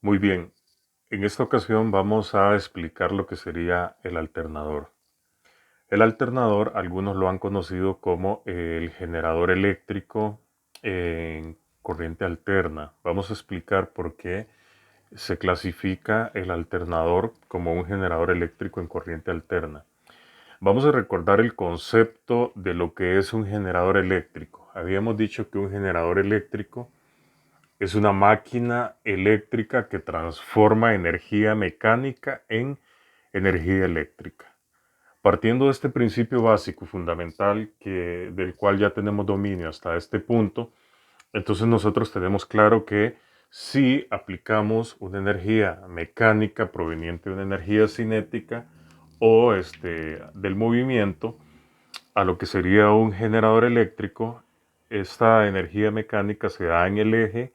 Muy bien, en esta ocasión vamos a explicar lo que sería el alternador. El alternador, algunos lo han conocido como el generador eléctrico en corriente alterna. Vamos a explicar por qué se clasifica el alternador como un generador eléctrico en corriente alterna. Vamos a recordar el concepto de lo que es un generador eléctrico. Habíamos dicho que un generador eléctrico es una máquina eléctrica que transforma energía mecánica en energía eléctrica. Partiendo de este principio básico fundamental del cual ya tenemos dominio hasta este punto, entonces nosotros tenemos claro que si aplicamos una energía mecánica proveniente de una energía cinética o del movimiento a lo que sería un generador eléctrico, esta energía mecánica se da en el eje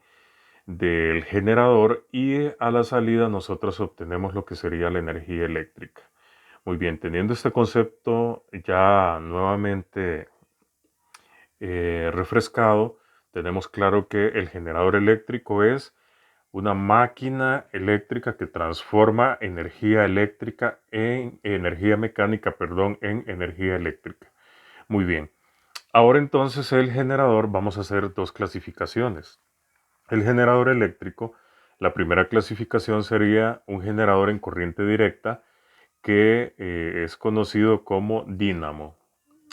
del generador y a la salida nosotros obtenemos lo que sería la energía eléctrica. Muy bien, teniendo este concepto ya nuevamente refrescado, tenemos claro que el generador eléctrico es una máquina eléctrica que transforma energía eléctrica en energía mecánica, perdón, en energía eléctrica. Muy bien. Ahora entonces el generador vamos a hacer dos clasificaciones. El generador eléctrico, la primera clasificación sería un generador en corriente directa que es conocido como dínamo.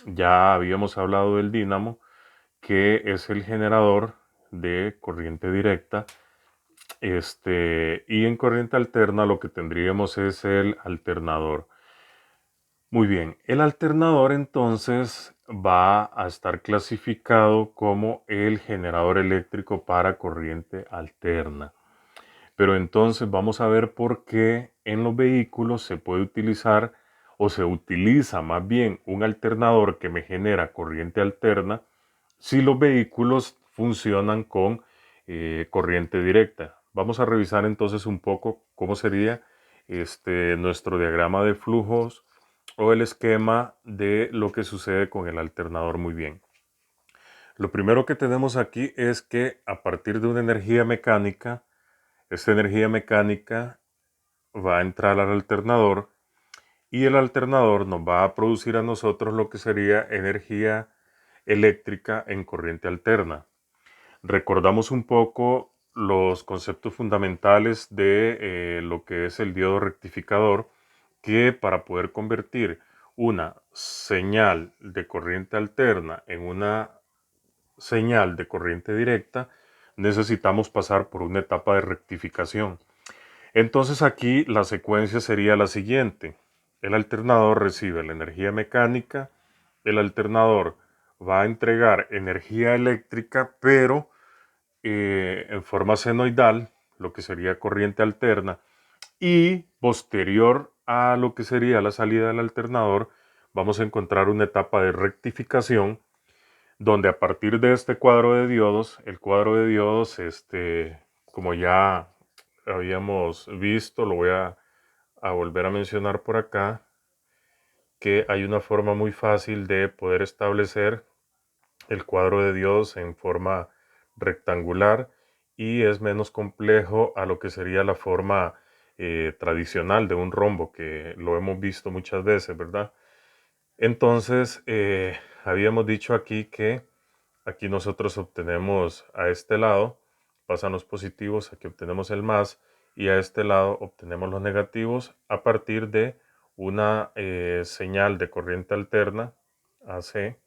Ya habíamos hablado del dínamo, que es el generador de corriente directa. Y en corriente alterna lo que tendríamos es el alternador. Muy bien, el alternador entonces va a estar clasificado como el generador eléctrico para corriente alterna. Pero entonces vamos a ver por qué en los vehículos se puede utilizar o se utiliza más bien un alternador que me genera corriente alterna si los vehículos funcionan con corriente directa. Vamos a revisar entonces un poco cómo sería nuestro diagrama de flujos o el esquema de lo que sucede con el alternador. Muy bien. Lo primero que tenemos aquí es que a partir de una energía mecánica, esta energía mecánica va a entrar al alternador y el alternador nos va a producir a nosotros lo que sería energía eléctrica en corriente alterna. Recordamos un poco los conceptos fundamentales de lo que es el diodo rectificador, que para poder convertir una señal de corriente alterna en una señal de corriente directa, necesitamos pasar por una etapa de rectificación. Entonces aquí la secuencia sería la siguiente. El alternador recibe la energía mecánica, el alternador va a entregar energía eléctrica, pero en forma senoidal, lo que sería corriente alterna, y posterior a lo que sería la salida del alternador, vamos a encontrar una etapa de rectificación, donde a partir de este cuadro de diodos, el cuadro de diodos, como ya habíamos visto, lo voy a volver a mencionar por acá, que hay una forma muy fácil de poder establecer el cuadro de diodos en forma rectangular y es menos complejo a lo que sería la forma tradicional de un rombo, que lo hemos visto muchas veces, ¿verdad? Entonces, habíamos dicho aquí que aquí nosotros obtenemos a este lado, pasan los positivos, aquí obtenemos el más, y a este lado obtenemos los negativos a partir de una señal de corriente alterna, AC,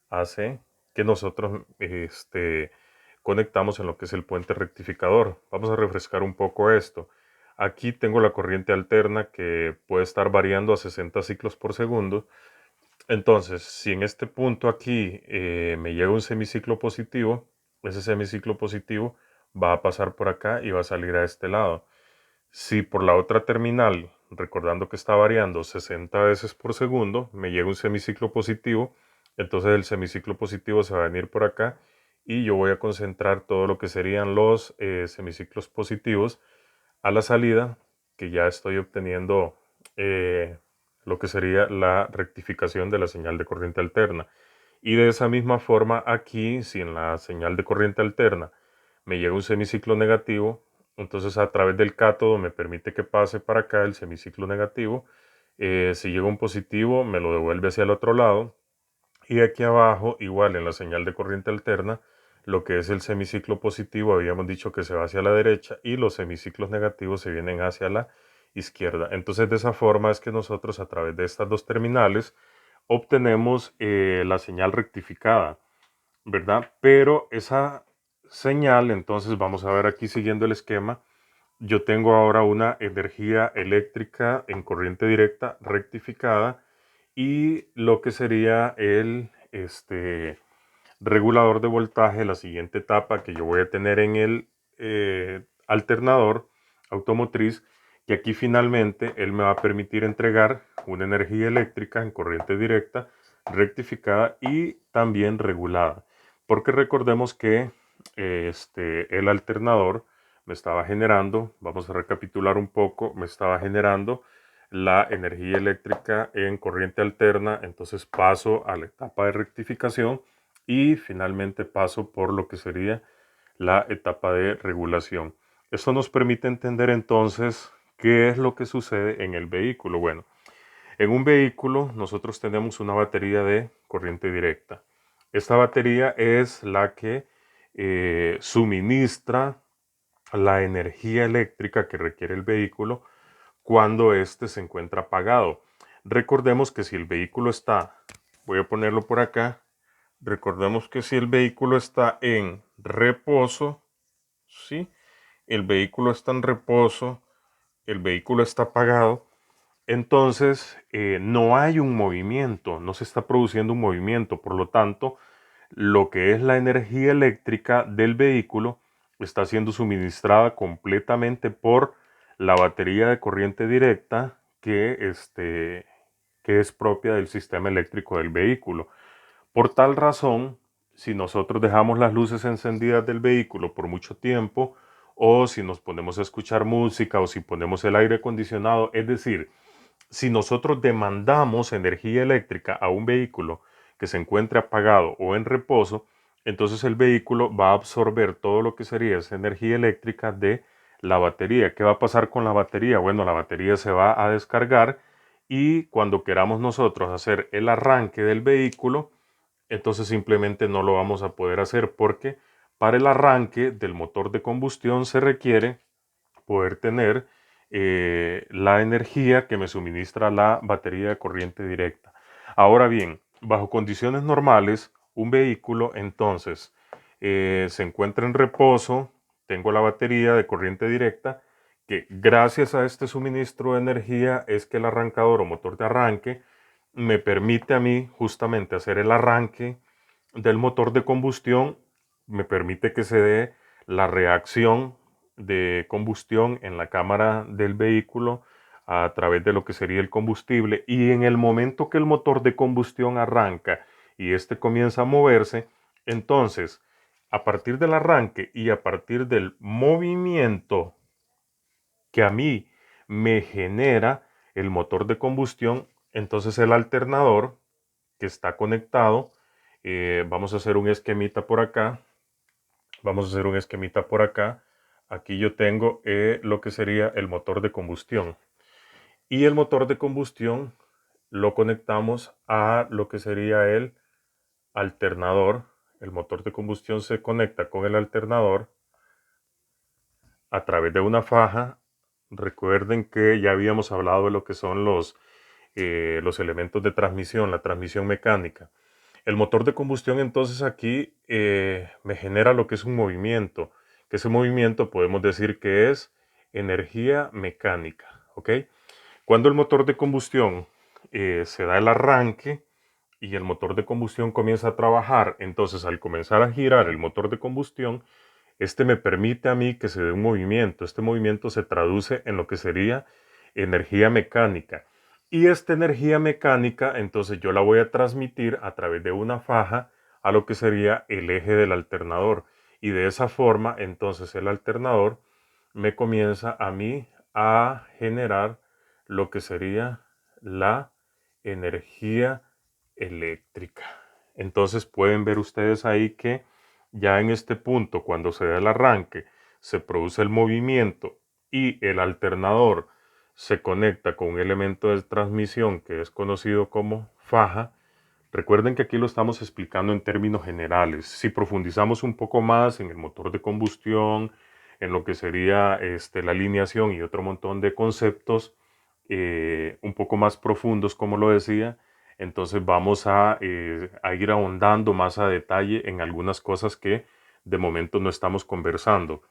AC, que nosotros conectamos en lo que es el puente rectificador. Vamos a refrescar un poco esto. Aquí tengo la corriente alterna que puede estar variando a 60 ciclos por segundo. Entonces, si en este punto aquí me llega un semiciclo positivo, ese semiciclo positivo va a pasar por acá y va a salir a este lado. Si por la otra terminal, recordando que está variando 60 veces por segundo, me llega un semiciclo positivo, entonces el semiciclo positivo se va a venir por acá y yo voy a concentrar todo lo que serían los semiciclos positivos a la salida, que ya estoy obteniendo lo que sería la rectificación de la señal de corriente alterna. Y de esa misma forma aquí, si en la señal de corriente alterna me llega un semiciclo negativo, Entonces a través del cátodo me permite que pase para acá el semiciclo negativo. Si llega un positivo me lo devuelve hacia el otro lado. Y aquí abajo, igual en la señal de corriente alterna, lo que es el semiciclo positivo, habíamos dicho que se va hacia la derecha y los semiciclos negativos se vienen hacia la izquierda. Entonces de esa forma es que nosotros a través de estas dos terminales obtenemos la señal rectificada, ¿verdad? Pero esa señal, entonces vamos a ver aquí siguiendo el esquema, yo tengo ahora una energía eléctrica en corriente directa rectificada y lo que sería el regulador de voltaje, la siguiente etapa que yo voy a tener en el alternador automotriz, que aquí finalmente él me va a permitir entregar una energía eléctrica en corriente directa rectificada y también regulada. Porque recordemos que el alternador me estaba generando, vamos a recapitular un poco, me estaba generando la energía eléctrica en corriente alterna, entonces paso a la etapa de rectificación y finalmente paso por lo que sería la etapa de regulación. Esto nos permite entender entonces qué es lo que sucede en el vehículo. Bueno, en un vehículo nosotros tenemos una batería de corriente directa. Esta batería es la que suministra la energía eléctrica que requiere el vehículo cuando éste se encuentra apagado. Recordemos que si el vehículo está, voy a ponerlo por acá, recordemos que si el vehículo está en reposo, ¿sí? El vehículo está en reposo, el vehículo está apagado, entonces no hay un movimiento, no se está produciendo un movimiento, por lo tanto, lo que es la energía eléctrica del vehículo está siendo suministrada completamente por la batería de corriente directa que es propia del sistema eléctrico del vehículo. Por tal razón, si nosotros dejamos las luces encendidas del vehículo por mucho tiempo, o si nos ponemos a escuchar música, o si ponemos el aire acondicionado, es decir, si nosotros demandamos energía eléctrica a un vehículo que se encuentre apagado o en reposo, entonces el vehículo va a absorber todo lo que sería esa energía eléctrica de la batería. ¿Qué va a pasar con la batería? Bueno, la batería se va a descargar y cuando queramos nosotros hacer el arranque del vehículo, entonces simplemente no lo vamos a poder hacer porque para el arranque del motor de combustión se requiere poder tener la energía que me suministra la batería de corriente directa. Ahora bien, bajo condiciones normales, un vehículo entonces se encuentra en reposo, tengo la batería de corriente directa, que gracias a este suministro de energía es que el arrancador o motor de arranque me permite a mí justamente hacer el arranque del motor de combustión, me permite que se dé la reacción de combustión en la cámara del vehículo a través de lo que sería el combustible y en el momento que el motor de combustión arranca y este comienza a moverse, entonces a partir del arranque y a partir del movimiento que a mí me genera el motor de combustión, entonces el alternador que está conectado, vamos a hacer un esquemita por acá, vamos a hacer un esquemita por acá, aquí yo tengo lo que sería el motor de combustión y el motor de combustión lo conectamos a lo que sería el alternador, el motor de combustión se conecta con el alternador a través de una faja. Recuerden que ya habíamos hablado de lo que son los elementos de transmisión, la transmisión mecánica. El motor de combustión entonces aquí me genera lo que es un movimiento, que ese movimiento podemos decir que es energía mecánica, ¿ok? Cuando el motor de combustión se da el arranque y el motor de combustión comienza a trabajar, entonces al comenzar a girar el motor de combustión, este me permite a mí que se dé un movimiento. Este movimiento se traduce en lo que sería energía mecánica. Y esta energía mecánica, entonces yo la voy a transmitir a través de una faja a lo que sería el eje del alternador. Y de esa forma, entonces el alternador me comienza a mí a generar lo que sería la energía eléctrica. Entonces pueden ver ustedes ahí que ya en este punto, cuando se da el arranque, se produce el movimiento y el alternador se conecta con un elemento de transmisión que es conocido como faja. Recuerden que aquí lo estamos explicando en términos generales. Si profundizamos un poco más en el motor de combustión, en lo que sería la alineación y otro montón de conceptos un poco más profundos, como lo decía, entonces vamos a ir ahondando más a detalle en algunas cosas que de momento no estamos conversando.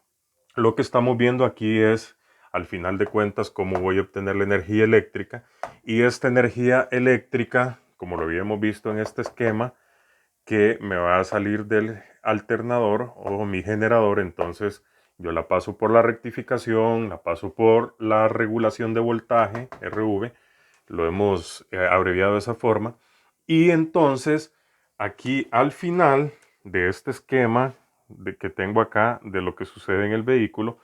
Lo que estamos viendo aquí es, al final de cuentas, cómo voy a obtener la energía eléctrica. Y esta energía eléctrica, como lo habíamos visto en este esquema, que me va a salir del alternador o mi generador, entonces yo la paso por la rectificación, la paso por la regulación de voltaje, RV, lo hemos abreviado de esa forma, y entonces aquí al final de este esquema que tengo acá de lo que sucede en el vehículo,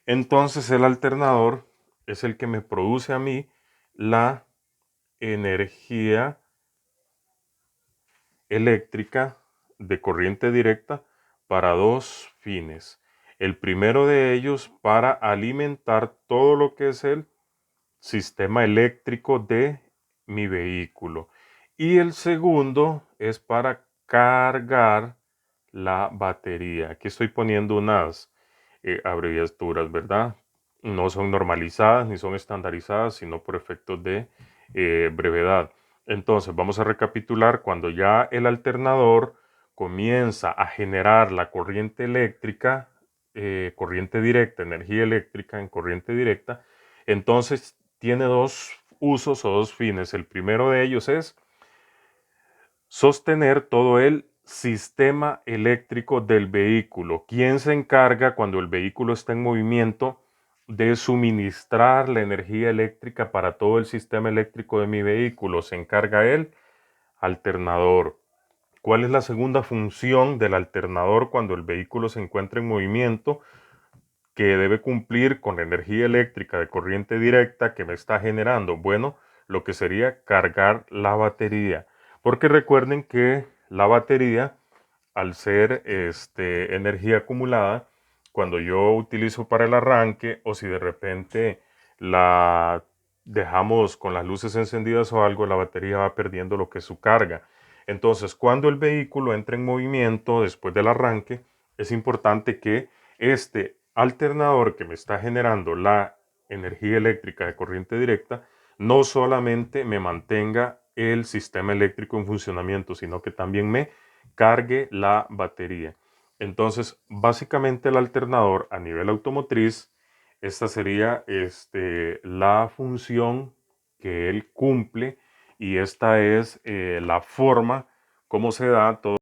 entonces el alternador es el que me produce a mí la energía eléctrica de corriente directa para dos fines. El primero de ellos para alimentar todo lo que es el sistema eléctrico de mi vehículo. Y el segundo es para cargar la batería. Aquí estoy poniendo unas abreviaturas, ¿verdad? No son normalizadas ni son estandarizadas, sino por efectos de brevedad. Entonces, vamos a recapitular. Cuando ya el alternador comienza a generar la corriente eléctrica, corriente directa, energía eléctrica en corriente directa, entonces tiene dos usos o dos fines. El primero de ellos es sostener todo el sistema eléctrico del vehículo. ¿Quién se encarga cuando el vehículo está en movimiento de suministrar la energía eléctrica para todo el sistema eléctrico de mi vehículo? Se encarga el alternador. ¿Cuál es la segunda función del alternador cuando el vehículo se encuentra en movimiento? Que debe cumplir con la energía eléctrica de corriente directa que me está generando. Bueno, lo que sería cargar la batería. Porque recuerden que la batería, al ser energía acumulada, cuando yo utilizo para el arranque o si de repente la dejamos con las luces encendidas o algo, la batería va perdiendo lo que es su carga. Entonces, cuando el vehículo entra en movimiento después del arranque, es importante que este alternador que me está generando la energía eléctrica de corriente directa no solamente me mantenga el sistema eléctrico en funcionamiento, sino que también me cargue la batería. Entonces, básicamente el alternador a nivel automotriz, esta sería la función que él cumple y esta es la forma como se da todo